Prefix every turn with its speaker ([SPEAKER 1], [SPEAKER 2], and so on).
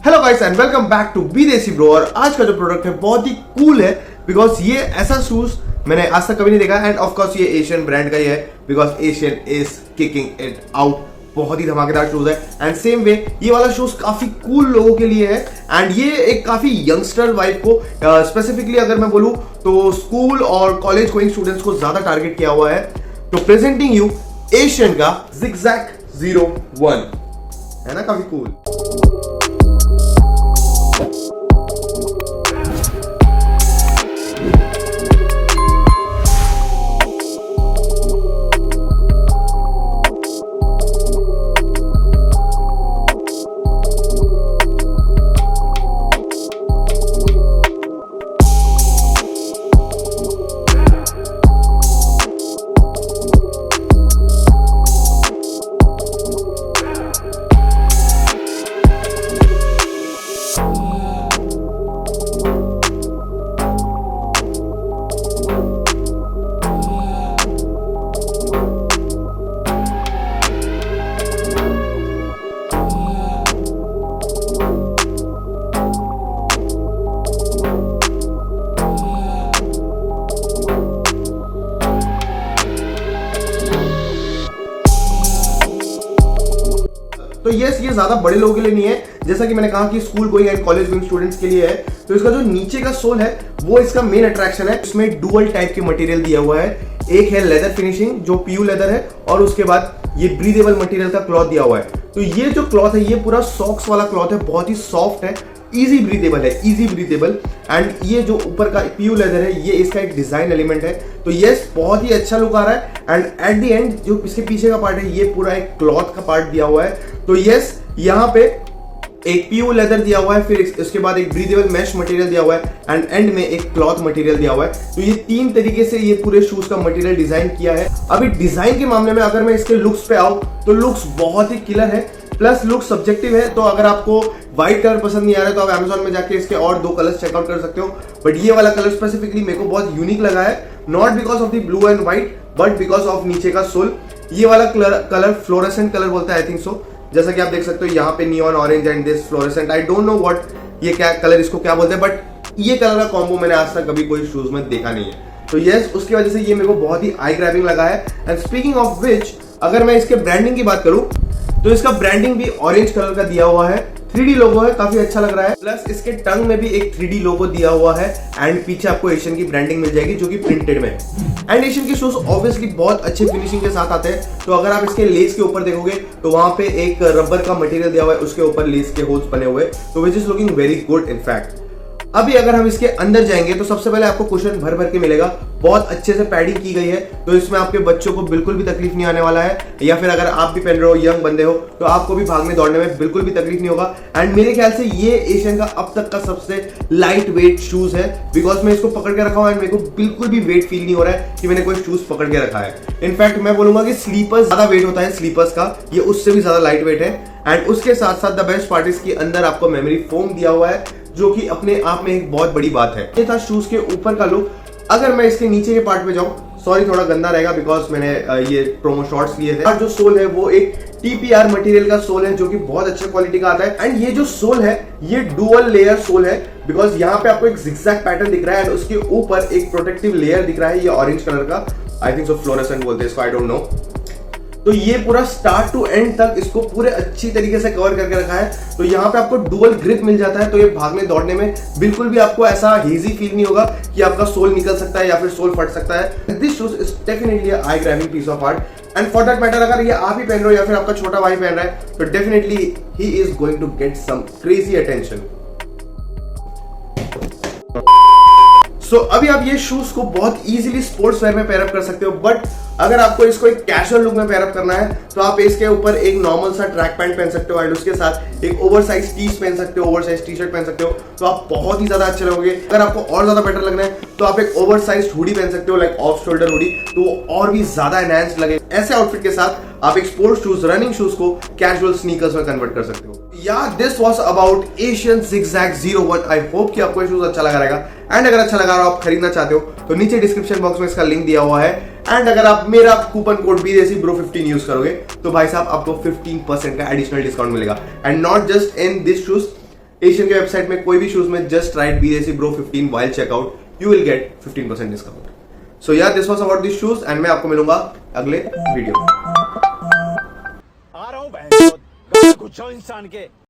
[SPEAKER 1] Hello guys and welcome back to Videshi bro. और आज का जो प्रोडक्ट है बहुत ही कूल है बिकॉज ये ऐसा शूज मैंने आज तक कभी नहीं देखा एंड ऑफ कोर्स ये एशियन ब्रांड का ही है because Asian is kicking it out. बहुत ही धमाकेदार शूज है एंड सेम वे ये वाला शूज काफी कूल लोगों के लिए है एंड ये एक काफी यंगस्टर वाइफ को स्पेसिफिकली अगर मैं बोलूं तो स्कूल और कॉलेज गोइंग स्टूडेंट्स को ज्यादा टारगेट किया हुआ है। तो प्रेजेंटिंग यू एशियन का जिगजैग 01 है ना, काफी कूल। तो यस ये ज्यादा बड़े लोगों के लिए नहीं है, जैसा कि मैंने कहा कि school going and college going students के लिए है। तो इसका जो नीचे का सोल है वो इसका मेन अट्रैक्शन है। इसमें डुअल टाइप के मटेरियल दिया हुआ है, एक है लेदर फिनिशिंग जो पीयू लेदर है और उसके बाद ये ब्रीदेबल मटेरियल का क्लॉथ दिया हुआ है। तो ये जो क्लॉथ है ये पूरा सॉक्स वाला क्लॉथ है, बहुत ही सॉफ्ट है, इजी ब्रीदेबल है, इजी ब्रीदेबल। एंड ये जो ऊपर का पीयू लेदर है ये इसका एक डिजाइन एलिमेंट है। तो यस बहुत ही अच्छा लुक आ रहा है एंड एट द एंड जो इसके पीछे का पार्ट है ये पूरा एक क्लॉथ का पार्ट दिया हुआ है। तो यस यहाँ पे एक पीयू लेदर दिया हुआ है, फिर इसके बाद एक ब्रीदेबल मैश मटेरियल दिया हुआ है एंड एंड में एक क्लॉथ मटेरियल दिया हुआ है। तो ये तीन तरीके से ये पूरे शूज का मटेरियल डिजाइन किया है। अभी डिजाइन के मामले में अगर मैं इसके लुक्स पे आऊं तो लुक्स बहुत ही किलर है, प्लस लुक सब्जेक्टिव है। तो अगर आपको व्हाइट कलर पसंद नहीं आ रहा है तो आप अमेजोन में जाके इसके और दो कलर्स चेकआउट कर सकते हो। बट ये वाला कलर स्पेसिफिकली मेरे को बहुत यूनिक लगा है, not because of the blue and white but because of नीचे का सोल। ये वाला कलर फ्लोरेसेंट कलर बोलता है आई थिंक सो, जैसा कि आप देख सकते हो यहाँ पे neon orange and this fluorescent. I don't know what ये क्या कलर इसको क्या बोलते हैं बट ये कलर का कॉम्बो मैंने आज तक कभी कोई शूज में देखा नहीं है। तो यस उसकी वजह से ये मेरे को बहुत ही आई ग्रैबिंग लगा है। एंड स्पीकिंग ऑफ विच अगर मैं इसके ब्रांडिंग की बात करूं तो इसका ब्रांडिंग भी ऑरेंज कलर का दिया हुआ है, 3D लोगो है, काफी अच्छा लग रहा है। प्लस इसके टंग में भी एक 3D लोगो दिया हुआ है एंड पीछे आपको एशियन की ब्रांडिंग मिल जाएगी जो कि प्रिंटेड में है। एंड एशियन के शूज ऑब्वियसली बहुत अच्छे फिनिशिंग के साथ आते हैं। तो अगर आप इसके लेस के ऊपर देखोगे तो वहां पे एक रबर का मटेरियल दिया हुआ है, उसके ऊपर लेस के होल्स बने हुए, तो which is looking very good in fact. अभी अगर हम इसके अंदर जाएंगे तो सबसे पहले आपको कुशन भर भर के मिलेगा, बहुत अच्छे से पैडिंग की गई है। तो इसमें आपके बच्चों को बिल्कुल भी तकलीफ नहीं आने वाला है, या फिर अगर आप भी पहन रहे हो, यंग बंदे हो, तो आपको भी भागने दौड़ने में बिल्कुल भी तकलीफ नहीं होगा। एंड मेरे ख्याल से ये एशियन का अब तक का सबसे लाइट वेट शूज है बिकॉज मैं इसको पकड़ के रखा हूं एंड मेरे को बिल्कुल भी वेट फील नहीं हो रहा है कि मैंने कोई शूज पकड़ के रखा है। इनफैक्ट मैं बोलूंगा कि स्लीपर्स ज्यादा वेट होता है स्लीपर्स का, ये उससे भी ज्यादा लाइट वेट है। एंड उसके साथ साथ द बेस्ट पार्ट इसके अंदर आपको मेमोरी फोम दिया हुआ है जो कि अपने आप में एक बहुत बड़ी बात है। ये था शूज के ऊपर का लुक। अगर मैं इसके नीचे के पार्ट पे जाऊं, सॉरी थोड़ा गंदा रहेगा बिकॉज मैंने ये प्रोमो शॉर्ट्स लिए थे। और जो सोल है वो एक TPR मटेरियल का सोल है जो कि बहुत अच्छे क्वालिटी का आता है। एंड ये जो सोल है ये डुअल लेयर सोल है बिकॉज यहाँ पे आपको एक जिगजैग पैटर्न दिख रहा है एंड उसके ऊपर एक प्रोटेक्टिव लेयर दिख रहा है, ये ऑरेंज कलर का, आई थिंक सो फ्लोरेसेंट बोलते हैं इसको, आई डोंट नो। तो ये पूरा स्टार्ट टू एंड तक इसको पूरे अच्छी तरीके से कवर करके रखा है। तो यहाँ पे आपको डुअल ग्रिप मिल जाता है, तो ये भागने दौड़ने में बिल्कुल भी आपको ऐसा हेजी फील नहीं होगा कि आपका सोल निकल सकता है या फिर सोल फट सकता है। This shoes is definitely eye grabbing piece of art and for that matter अगर ये आप ही पहन रहे हो या फिर आपका छोटा भाई पहन रहा है तो definitely he is going to get some crazy attention. So अभी आप ये शूज को बहुत इजीली स्पोर्ट्स वेयर में पेयर अप कर सकते हो, बट अगर आपको इसको एक कैजुअल लुक में पेयर अप करना है तो आप इसके ऊपर एक नॉर्मल सा ट्रैक पैंट पहन सकते हो एंड उसके साथ एक ओवरसाइज टीज पहन सकते हो, ओवरसाइज टी शर्ट पहन सकते हो, तो आप बहुत ही ज्यादा अच्छे रहोगे। अगर आपको और ज्यादा बेटर लगना है तो आप एक ओवरसाइज हुडी पहन सकते हो, लाइक ऑफ शोल्डर हुडी, तो वो और भी ज्यादा एनहांस्ड लगे। ऐसे आउटफिट के साथ आप एक स्पोर्ट्स शूज, रनिंग शूज को कैजुअल स्नीकर्स में कन्वर्ट कर सकते हो। या this was about Asian zigzag 01। I hope कि आपको ये शूज अच्छा लगा रहेगा एंड अगर अच्छा लगा और आप खरीदना चाहते हो तो नीचे डिस्क्रिप्शन बॉक्स में इसका लिंक दिया हुआ है। एंड अगर आप मेरा कूपन कोड विदेशी ब्रो 15 यूज करोगे तो भाई साहब आपको 15% का एडिशनल डिस्काउंट मिलेगा। And not just in this shoes, Asian के वेबसाइट में कोई भी शूज में just right BSC Bro 15 while checkout, you will get 15% discount. So yeah, this was about these shoes and मैं आपको मिलूंगा अगले वीडियो.
[SPEAKER 2] आ रहा हूँ इंसान के